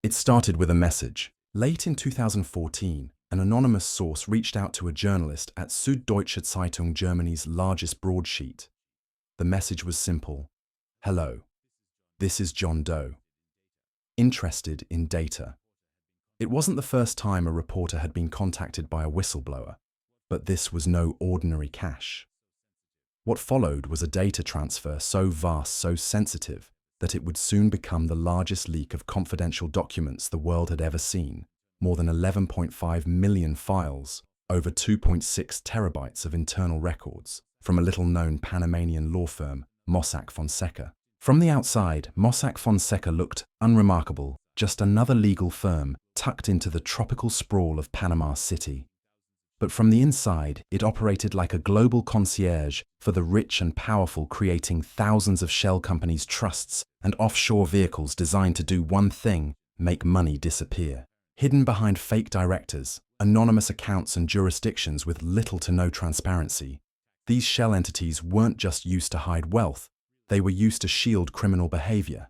It started with a message. Late in 2014, an anonymous source reached out to a journalist at Süddeutsche Zeitung, Germany's largest broadsheet. The message was simple. Hello. This is John Doe. Interested in data. It wasn't the first time a reporter had been contacted by a whistleblower, but this was no ordinary cache. What followed was a data transfer so vast, so sensitive, that it would soon become the largest leak of confidential documents the world had ever seen. More than 11.5 million files, over 2.6 terabytes of internal records, from a little-known Panamanian law firm, Mossack Fonseca. From the outside, Mossack Fonseca looked unremarkable, just another legal firm tucked into the tropical sprawl of Panama City. But from the inside, it operated like a global concierge for the rich and powerful, creating thousands of shell companies, trusts, and offshore vehicles designed to do one thing: make money disappear. Hidden behind fake directors, anonymous accounts, and jurisdictions with little to no transparency, these shell entities weren't just used to hide wealth, they were used to shield criminal behavior.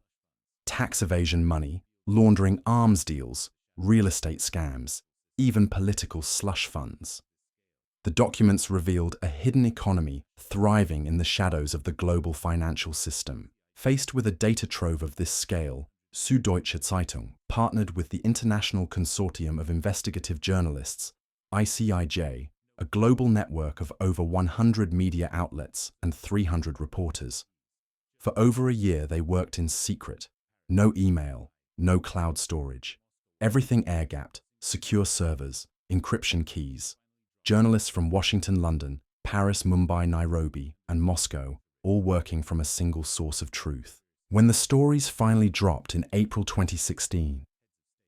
Tax evasion money, laundering arms deals, real estate scams, even political slush funds. The documents revealed a hidden economy thriving in the shadows of the global financial system. Faced with a data trove of this scale, Süddeutsche Zeitung partnered with the International Consortium of Investigative Journalists, ICIJ, a global network of over 100 media outlets and 300 reporters. For over a year, they worked in secret. No email, no cloud storage. Everything air-gapped, secure servers, encryption keys. Journalists from Washington, London, Paris, Mumbai, Nairobi, and Moscow, all working from a single source of truth. When the stories finally dropped in April 2016,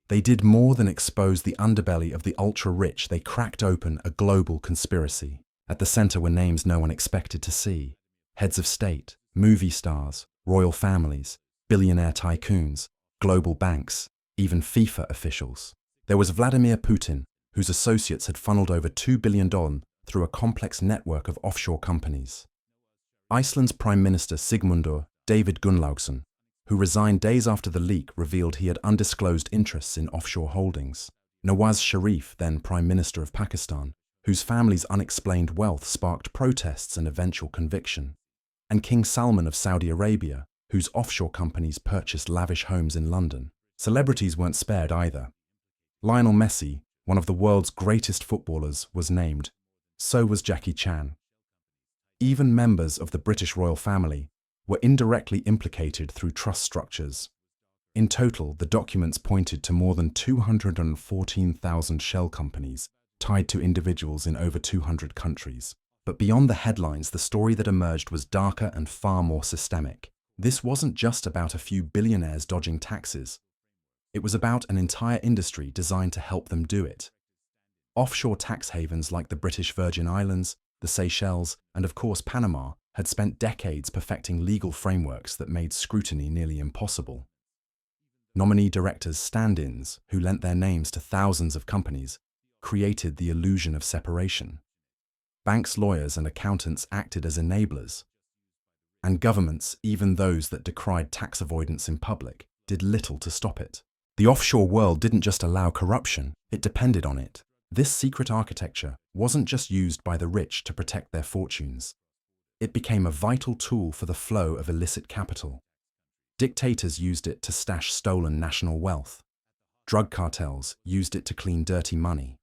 they did more than expose the underbelly of the ultra-rich. They cracked open a global conspiracy. At the center were names no one expected to see. Heads of state, movie stars, royal families, billionaire tycoons, global banks, even FIFA officials. There was Vladimir Putin, whose associates had funneled over $2 billion through a complex network of offshore companies. Iceland's Prime Minister Sigmundur David Gunnlaugsson, who resigned days after the leak, revealed he had undisclosed interests in offshore holdings. Nawaz Sharif, then Prime Minister of Pakistan, whose family's unexplained wealth sparked protests and eventual conviction. And King Salman of Saudi Arabia, whose offshore companies purchased lavish homes in London. Celebrities weren't spared either. Lionel Messi, one of the world's greatest footballers, was named. So was Jackie Chan. Even members of the British royal family were indirectly implicated through trust structures. In total, the documents pointed to more than 214,000 shell companies tied to individuals in over 200 countries. But beyond the headlines, the story that emerged was darker and far more systemic. This wasn't just about a few billionaires dodging taxes. It was about an entire industry designed to help them do it. Offshore tax havens like the British Virgin Islands, the Seychelles, and of course Panama had spent decades perfecting legal frameworks that made scrutiny nearly impossible. Nominee directors, stand-ins, who lent their names to thousands of companies, created the illusion of separation. Banks, lawyers, and accountants acted as enablers. And governments, even those that decried tax avoidance in public, did little to stop it. The offshore world didn't just allow corruption, it depended on it. This secret architecture wasn't just used by the rich to protect their fortunes. It became a vital tool for the flow of illicit capital. Dictators used it to stash stolen national wealth. Drug cartels used it to clean dirty money.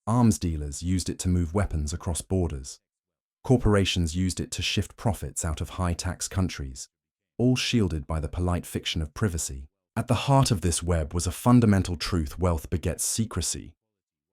Arms dealers used it to move weapons across borders. Corporations used it to shift profits out of high-tax countries, all shielded by the polite fiction of privacy. At the heart of this web was a fundamental truth: wealth begets secrecy,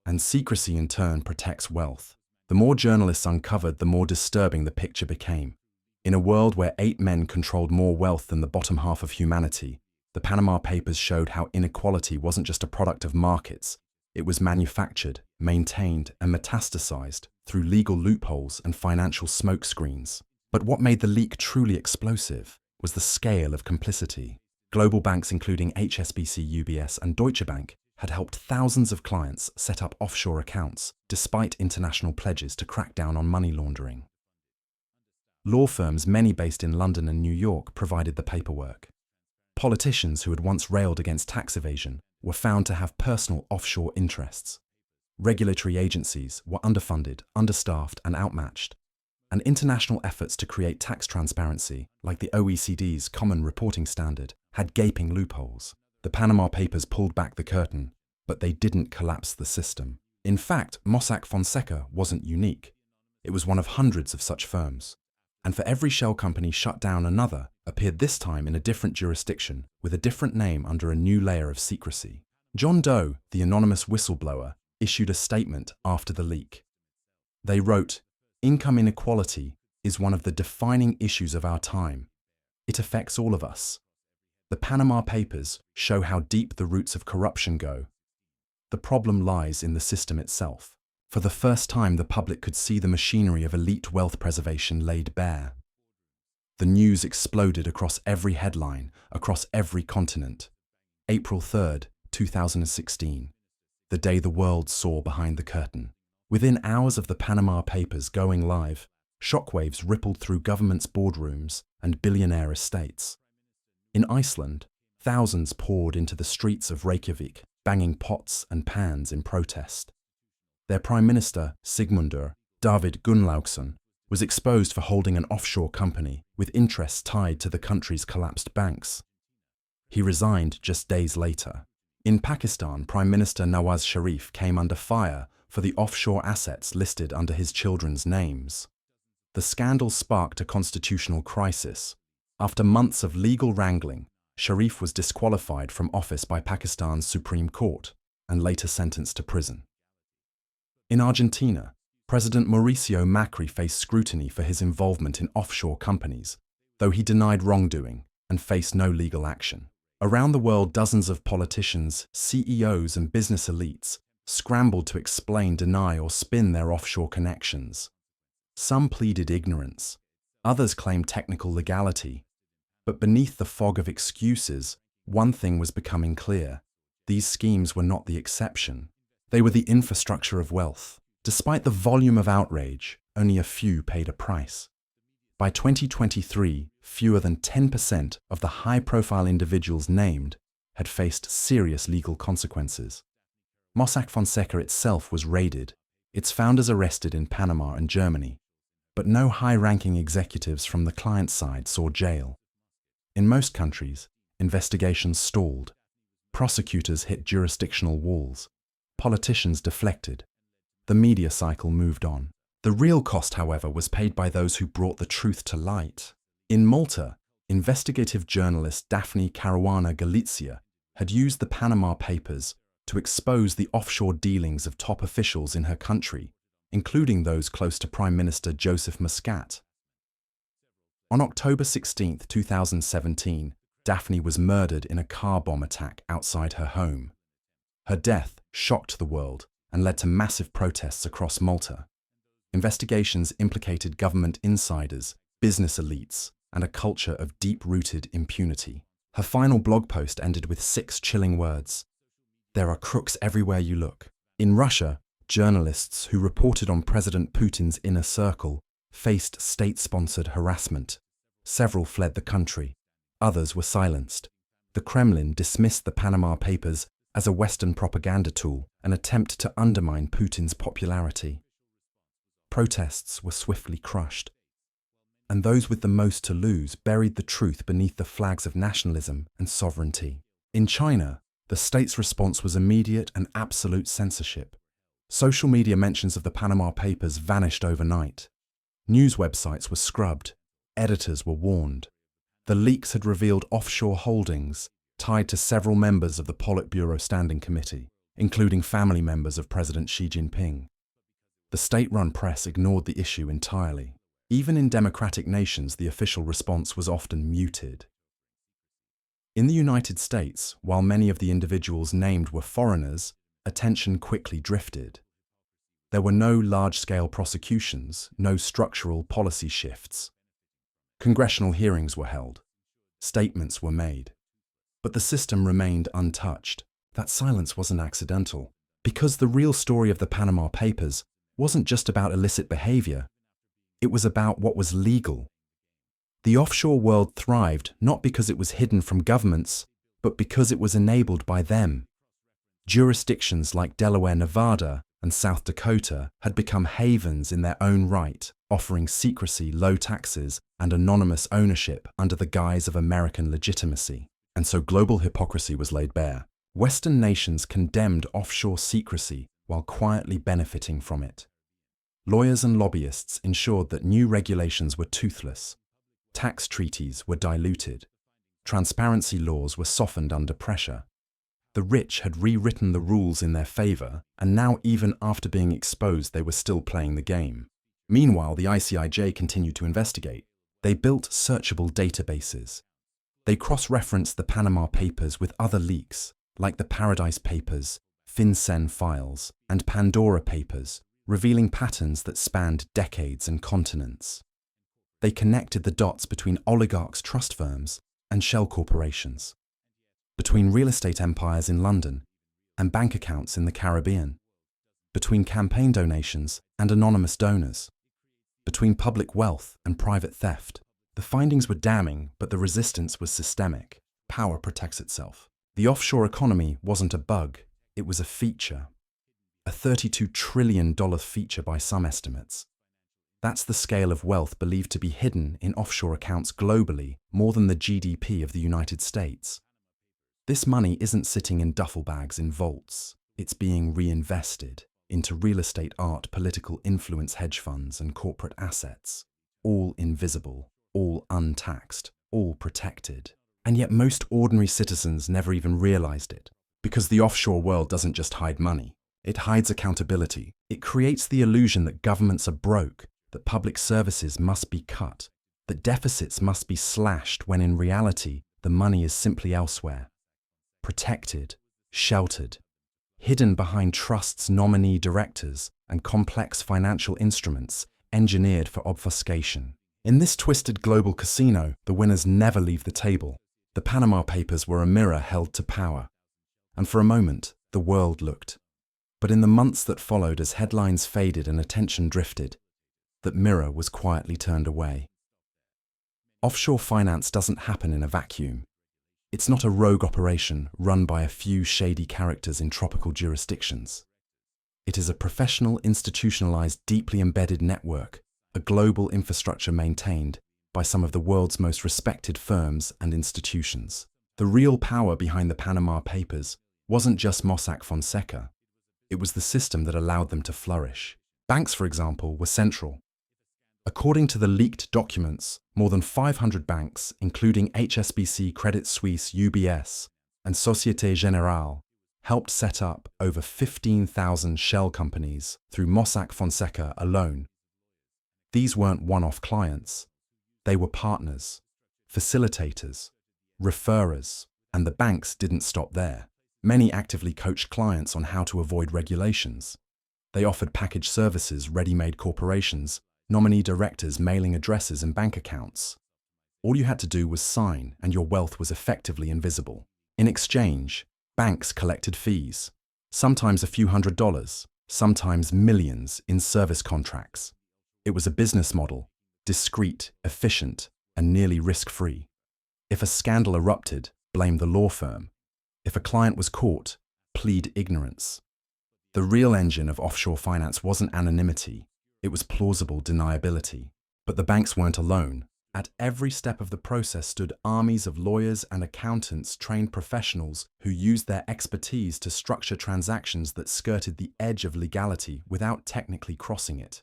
and secrecy in turn protects wealth. The more journalists uncovered, the more disturbing the picture became. In a world where 8 men controlled more wealth than the bottom half of humanity, the Panama Papers showed how inequality wasn't just a product of markets. It was manufactured, maintained, and metastasized through legal loopholes and financial smokescreens. But what made the leak truly explosive was the scale of complicity. Global banks including HSBC, UBS, and Deutsche Bank had helped thousands of clients set up offshore accounts, despite international pledges to crack down on money laundering. Law firms, many based in London and New York, provided the paperwork. Politicians who had once railed against tax evasion were found to have personal offshore interests. Regulatory agencies were underfunded, understaffed, and outmatched, and international efforts to create tax transparency, like the OECD's Common Reporting Standard, had gaping loopholes. The Panama Papers pulled back the curtain, but they didn't collapse the system. In fact, Mossack Fonseca wasn't unique. It was one of hundreds of such firms. And for every shell company shut down, another appeared, this time in a different jurisdiction, with a different name under a new layer of secrecy. John Doe, the anonymous whistleblower, issued a statement after the leak. They wrote, "Income inequality is one of the defining issues of our time. It affects all of us. The Panama Papers show how deep the roots of corruption go. The problem lies in the system itself." For the first time, the public could see the machinery of elite wealth preservation laid bare. The news exploded across every headline, across every continent. April 3rd, 2016, the day the world saw behind the curtain. Within hours of the Panama Papers going live, shockwaves rippled through governments' boardrooms and billionaire estates. In Iceland, thousands poured into the streets of Reykjavik, banging pots and pans in protest. Their Prime Minister, Sigmundur David Gunnlaugsson, was exposed for holding an offshore company with interests tied to the country's collapsed banks. He resigned just days later. In Pakistan, Prime Minister Nawaz Sharif came under fire for the offshore assets listed under his children's names. The scandal sparked a constitutional crisis. After months of legal wrangling, Sharif was disqualified from office by Pakistan's Supreme Court and later sentenced to prison. In Argentina, President Mauricio Macri faced scrutiny for his involvement in offshore companies, though he denied wrongdoing and faced no legal action. Around the world, dozens of politicians, CEOs, and business elites scrambled to explain, deny, or spin their offshore connections. Some pleaded ignorance, others claimed technical legality. But beneath the fog of excuses, one thing was becoming clear: these schemes were not the exception. They were the infrastructure of wealth. Despite the volume of outrage, only a few paid a price. By 2023, fewer than 10% of the high-profile individuals named had faced serious legal consequences. Mossack Fonseca itself was raided, its founders arrested in Panama and Germany, but no high-ranking executives from the client side saw jail. In most countries, investigations stalled. Prosecutors hit jurisdictional walls. Politicians deflected. The media cycle moved on. The real cost, however, was paid by those who brought the truth to light. In Malta, investigative journalist Daphne Caruana Galizia had used the Panama Papers to expose the offshore dealings of top officials in her country, including those close to Prime Minister Joseph Muscat. On October 16, 2017, Daphne was murdered in a car bomb attack outside her home. Her death shocked the world and led to massive protests across Malta. Investigations implicated government insiders, business elites, and a culture of deep-rooted impunity. Her final blog post ended with 6 chilling words: "There are crooks everywhere you look." In Russia, journalists who reported on President Putin's inner circle faced state-sponsored harassment. Several fled the country. Others were silenced. The Kremlin dismissed the Panama Papers as a Western propaganda tool, an attempt to undermine Putin's popularity. Protests were swiftly crushed, and those with the most to lose buried the truth beneath the flags of nationalism and sovereignty. In China, the state's response was immediate and absolute censorship. Social media mentions of the Panama Papers vanished overnight. News websites were scrubbed. Editors were warned. The leaks had revealed offshore holdings tied to several members of the Politburo Standing Committee, including family members of President Xi Jinping. The state-run press ignored the issue entirely. Even in democratic nations, the official response was often muted. In the United States, while many of the individuals named were foreigners, attention quickly drifted. There were no large-scale prosecutions, no structural policy shifts. Congressional hearings were held. Statements were made. But the system remained untouched. That silence wasn't accidental, because the real story of the Panama Papers wasn't just about illicit behavior. It was about what was legal. The offshore world thrived not because it was hidden from governments, but because it was enabled by them. Jurisdictions like Delaware, Nevada, and South Dakota had become havens in their own right, offering secrecy, low taxes, and anonymous ownership under the guise of American legitimacy. And so global hypocrisy was laid bare. Western nations condemned offshore secrecy while quietly benefiting from it. Lawyers and lobbyists ensured that new regulations were toothless. Tax treaties were diluted. Transparency laws were softened under pressure. The rich had rewritten the rules in their favor, and now even after being exposed, they were still playing the game. Meanwhile, the ICIJ continued to investigate. They built searchable databases. They cross-referenced the Panama Papers with other leaks, like the Paradise Papers, FinCEN files, and Pandora Papers, revealing patterns that spanned decades and continents. They connected the dots between oligarchs' trust firms and shell corporations, between real estate empires in London and bank accounts in the Caribbean, between campaign donations and anonymous donors, between public wealth and private theft. The findings were damning, but the resistance was systemic. Power protects itself. The offshore economy wasn't a bug, it was a feature. A $32 trillion feature by some estimates. That's the scale of wealth believed to be hidden in offshore accounts globally, more than the GDP of the United States. This money isn't sitting in duffel bags in vaults. It's being reinvested into real estate, art, political influence, hedge funds, and corporate assets. All invisible, all untaxed, all protected. And yet most ordinary citizens never even realized it. Because the offshore world doesn't just hide money. It hides accountability. It creates the illusion that governments are broke, that public services must be cut, that deficits must be slashed, when in reality, the money is simply elsewhere. Protected, sheltered, hidden behind trusts, nominee directors, and complex financial instruments engineered for obfuscation. In this twisted global casino, the winners never leave the table. The Panama Papers were a mirror held to power. And for a moment, the world looked. But in the months that followed, as headlines faded and attention drifted, that mirror was quietly turned away. Offshore finance doesn't happen in a vacuum. It's not a rogue operation run by a few shady characters in tropical jurisdictions. It is a professional, institutionalized, deeply embedded network, a global infrastructure maintained by some of the world's most respected firms and institutions. The real power behind the Panama Papers wasn't just Mossack Fonseca. It was the system that allowed them to flourish. Banks, for example, were central. According to the leaked documents, more than 500 banks, including HSBC, Credit Suisse, UBS, and Société Générale, helped set up over 15,000 shell companies through Mossack Fonseca alone. These weren't one-off clients. They were partners, facilitators, referrers, and the banks didn't stop there. Many actively coached clients on how to avoid regulations. They offered packaged services, ready-made corporations, nominee directors, mailing addresses, and bank accounts. All you had to do was sign, and your wealth was effectively invisible. In exchange, banks collected fees, sometimes a few $100s, sometimes millions in service contracts. It was a business model, discreet, efficient, and nearly risk-free. If a scandal erupted, blame the law firm. If a client was caught, plead ignorance. The real engine of offshore finance wasn't anonymity, it was plausible deniability. But the banks weren't alone. At every step of the process stood armies of lawyers and accountants, trained professionals who used their expertise to structure transactions that skirted the edge of legality without technically crossing it.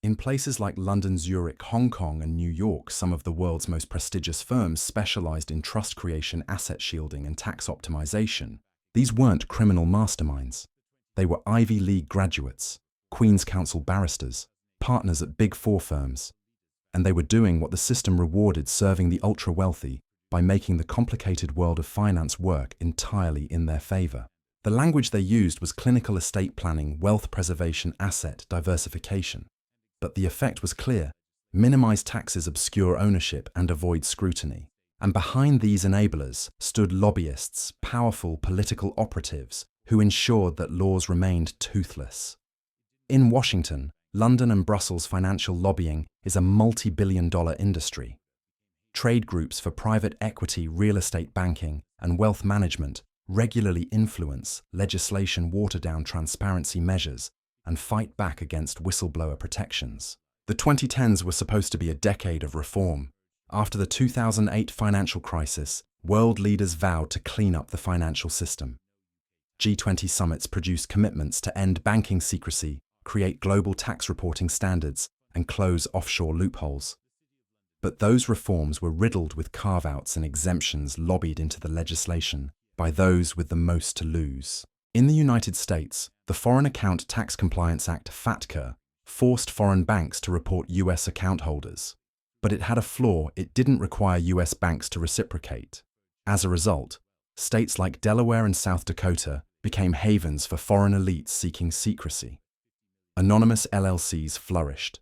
In places like London, Zurich, Hong Kong, and New York, some of the world's most prestigious firms specialized in trust creation, asset shielding, and tax optimization. These weren't criminal masterminds. They were Ivy League graduates, Queen's Counsel barristers, partners at Big Four firms. And they were doing what the system rewarded, serving the ultra-wealthy by making the complicated world of finance work entirely in their favor. The language they used was clinical estate planning, wealth preservation, asset diversification. But the effect was clear: minimize taxes, obscure ownership, and avoid scrutiny. And behind these enablers stood lobbyists, powerful political operatives, who ensured that laws remained toothless. In Washington, London, and Brussels, financial lobbying is a multi-billion-dollar industry. Trade groups for private equity, real estate banking, and wealth management regularly influence legislation, water down transparency measures, and fight back against whistleblower protections. The 2010s were supposed to be a decade of reform. After the 2008 financial crisis, world leaders vowed to clean up the financial system. G20 summits produced commitments to end banking secrecy, create global tax reporting standards, and close offshore loopholes. But those reforms were riddled with carve-outs and exemptions lobbied into the legislation by those with the most to lose. In the United States, the Foreign Account Tax Compliance Act, FATCA, forced foreign banks to report U.S. account holders. But it had a flaw: it didn't require U.S. banks to reciprocate. As a result, states like Delaware and South Dakota became havens for foreign elites seeking secrecy. Anonymous LLCs flourished.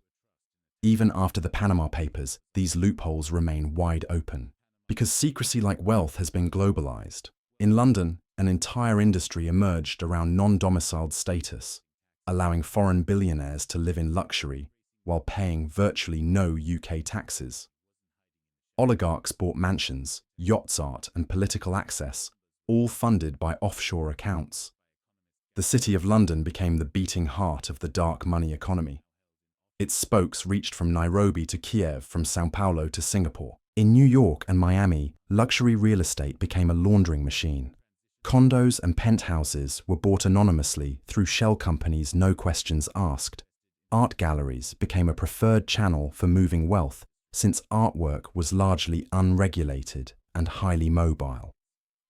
Even after the Panama Papers, these loopholes remain wide open, because secrecy, like wealth, has been globalized. In London, an entire industry emerged around non-domiciled status, allowing foreign billionaires to live in luxury while paying virtually no UK taxes. Oligarchs bought mansions, yachts, art, and political access, all funded by offshore accounts. The City of London became the beating heart of the dark money economy. Its spokes reached from Nairobi to Kiev, from São Paulo to Singapore. In New York and Miami, luxury real estate became a laundering machine. Condos and penthouses were bought anonymously through shell companies, no questions asked. Art galleries became a preferred channel for moving wealth, since artwork was largely unregulated and highly mobile.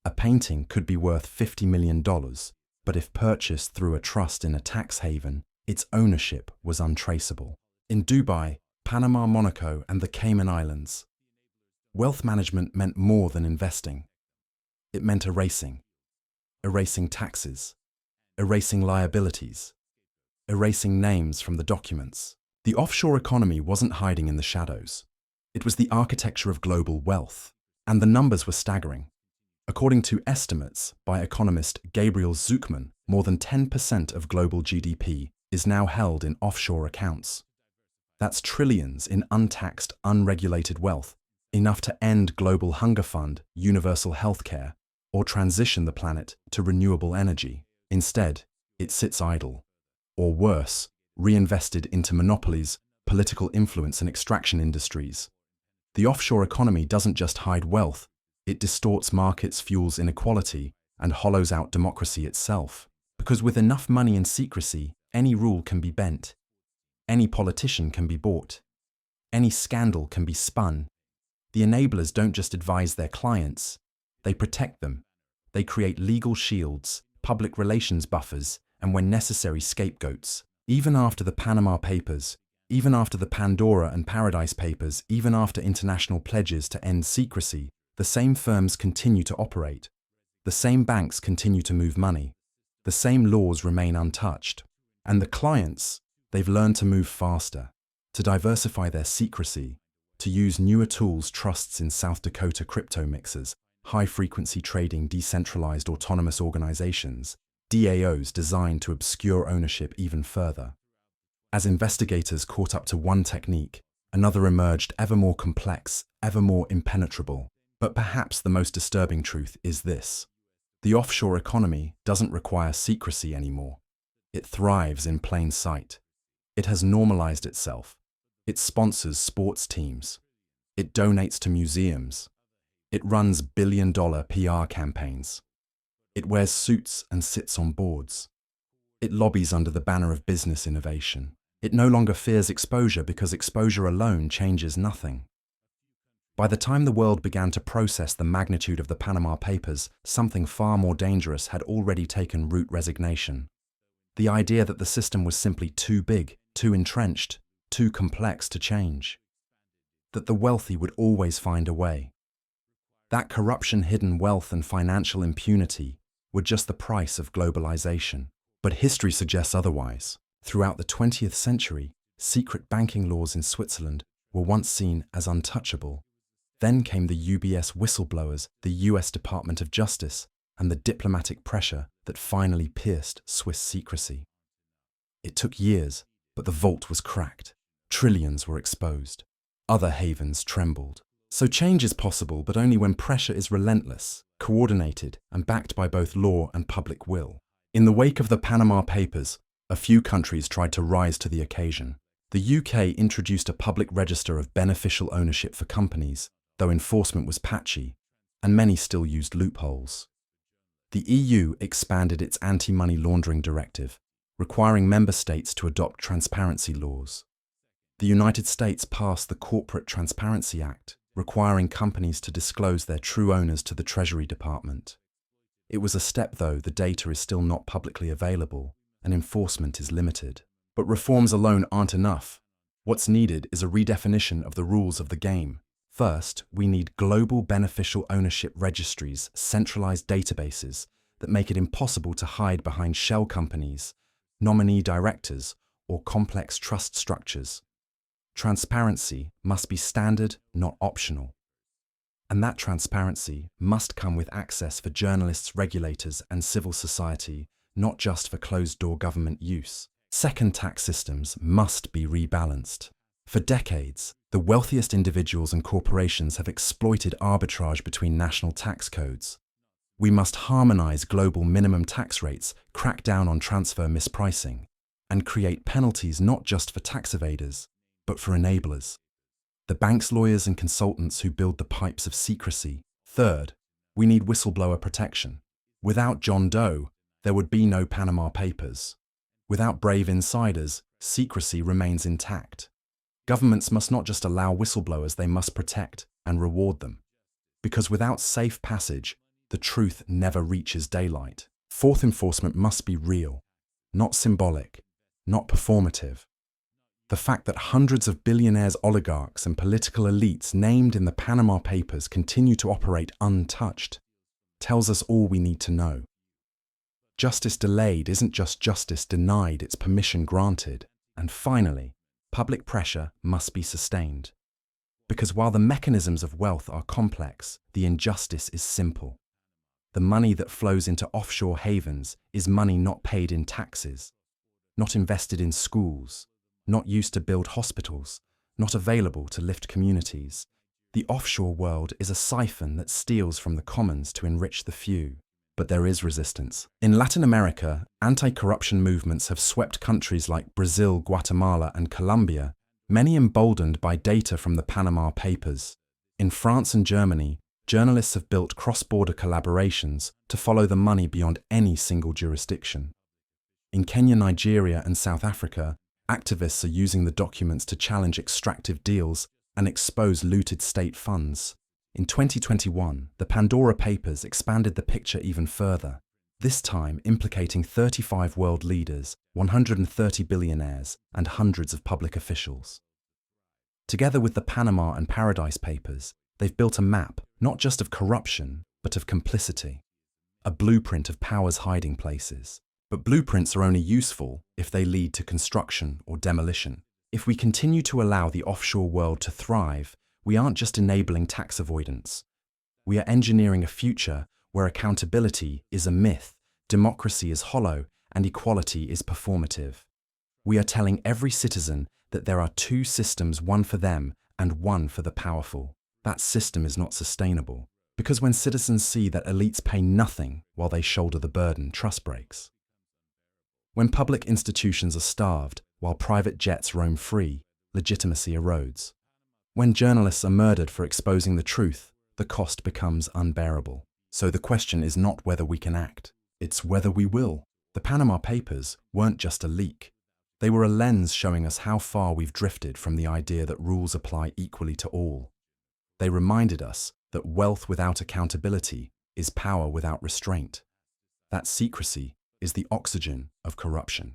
A painting could be worth $50 million, but if purchased through a trust in a tax haven, its ownership was untraceable. In Dubai, Panama, Monaco, and the Cayman Islands, wealth management meant more than investing. It meant erasing taxes, erasing liabilities, erasing names from the documents. The offshore economy wasn't hiding in the shadows. It was the architecture of global wealth, and the numbers were staggering. According to estimates by economist Gabriel Zucman, more than 10% of global GDP is now held in offshore accounts. That's trillions in untaxed, unregulated wealth, enough to end global hunger fund, universal healthcare, or transition the planet to renewable energy. Instead, it sits idle, or worse, reinvested into monopolies, political influence, and extraction industries. The offshore economy doesn't just hide wealth, it distorts markets, fuels inequality, and hollows out democracy itself. Because with enough money and secrecy, any rule can be bent, any politician can be bought, any scandal can be spun. The enablers don't just advise their clients, they protect them. They create legal shields, public relations buffers, and when necessary, scapegoats. Even after the Panama Papers, even after the Pandora and Paradise Papers, even after international pledges to end secrecy, the same firms continue to operate. The same banks continue to move money. The same laws remain untouched. And the clients, they've learned to move faster, to diversify their secrecy, to use newer tools, trusts in South Dakota, crypto mixers, high-frequency trading, decentralized autonomous organizations, DAOs designed to obscure ownership even further. As investigators caught up to one technique, another emerged, ever more complex, ever more impenetrable. But perhaps the most disturbing truth is this: the offshore economy doesn't require secrecy anymore. It thrives in plain sight. It has normalized itself. It sponsors sports teams. It donates to museums. It runs billion-dollar PR campaigns. It wears suits and sits on boards. It lobbies under the banner of business innovation. It no longer fears exposure because exposure alone changes nothing. By the time the world began to process the magnitude of the Panama Papers, something far more dangerous had already taken root: resignation. The idea that the system was simply too big, too entrenched, too complex to change. That the wealthy would always find a way. That corruption, hidden wealth, and financial impunity were just the price of globalization. But history suggests otherwise. Throughout the 20th century, secret banking laws in Switzerland were once seen as untouchable. Then came the UBS whistleblowers, the US Department of Justice, and the diplomatic pressure that finally pierced Swiss secrecy. It took years, but the vault was cracked. Trillions were exposed. Other havens trembled. So change is possible, but only when pressure is relentless, coordinated, and backed by both law and public will. In the wake of the Panama Papers, a few countries tried to rise to the occasion. The UK introduced a public register of beneficial ownership for companies, though enforcement was patchy, and many still used loopholes. The EU expanded its anti-money laundering directive, requiring member states to adopt transparency laws. The United States passed the Corporate Transparency Act, requiring companies to disclose their true owners to the Treasury Department. It was a step, though the data is still not publicly available and enforcement is limited. But reforms alone aren't enough. What's needed is a redefinition of the rules of the game. First, we need global beneficial ownership registries, centralized databases that make it impossible to hide behind shell companies, nominee directors, or complex trust structures. Transparency must be standard, not optional. And that transparency must come with access for journalists, regulators, and civil society, not just for closed-door government use. Second, tax systems must be rebalanced. For decades, the wealthiest individuals and corporations have exploited arbitrage between national tax codes. We must harmonize global minimum tax rates, crack down on transfer mispricing, and create penalties not just for tax evaders, but for enablers. The banks, lawyers, and consultants who build the pipes of secrecy. Third, we need whistleblower protection. Without John Doe, there would be no Panama Papers. Without brave insiders, secrecy remains intact. Governments must not just allow whistleblowers, they must protect and reward them. Because without safe passage, the truth never reaches daylight. Fourth, enforcement must be real, not symbolic, not performative. The fact that hundreds of billionaires, oligarchs, and political elites named in the Panama Papers continue to operate untouched tells us all we need to know. Justice delayed isn't just justice denied, it's permission granted. And finally, public pressure must be sustained. Because while the mechanisms of wealth are complex, the injustice is simple. The money that flows into offshore havens is money not paid in taxes, not invested in schools, not used to build hospitals, not available to lift communities. The offshore world is a siphon that steals from the commons to enrich the few. But there is resistance. In Latin America, anti-corruption movements have swept countries like Brazil, Guatemala, and Colombia, many emboldened by data from the Panama Papers. In France and Germany, journalists have built cross-border collaborations to follow the money beyond any single jurisdiction. In Kenya, Nigeria, and South Africa, activists are using the documents to challenge extractive deals and expose looted state funds. In 2021, the Pandora Papers expanded the picture even further, this time implicating 35 world leaders, 130 billionaires, and hundreds of public officials. Together with the Panama and Paradise Papers, they've built a map, not just of corruption, but of complicity, a blueprint of power's hiding places. But blueprints are only useful if they lead to construction or demolition. If we continue to allow the offshore world to thrive, we aren't just enabling tax avoidance. We are engineering a future where accountability is a myth, democracy is hollow, and equality is performative. We are telling every citizen that there are two systems, one for them and one for the powerful. That system is not sustainable, because when citizens see that elites pay nothing while they shoulder the burden, trust breaks. When public institutions are starved while private jets roam free, legitimacy erodes. When journalists are murdered for exposing the truth, the cost becomes unbearable. So the question is not whether we can act, it's whether we will. The Panama Papers weren't just a leak. They were a lens showing us how far we've drifted from the idea that rules apply equally to all. They reminded us that wealth without accountability is power without restraint. That secrecy is the oxygen of corruption.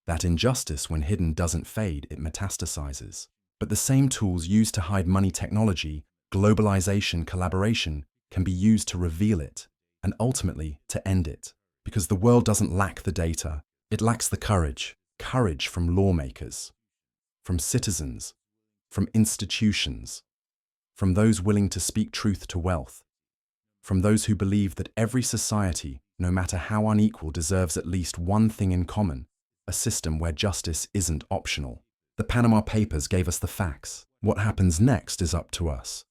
That injustice, when hidden, doesn't fade, it metastasizes. But the same tools used to hide money, technology, globalization, collaboration, can be used to reveal it, and ultimately to end it. Because the world doesn't lack the data, it lacks the courage. Courage from lawmakers, from citizens, from institutions, from those willing to speak truth to wealth, from those who believe that every society, no matter how unequal, deserves at least one thing in common: a system where justice isn't optional. The Panama Papers gave us the facts. What happens next is up to us.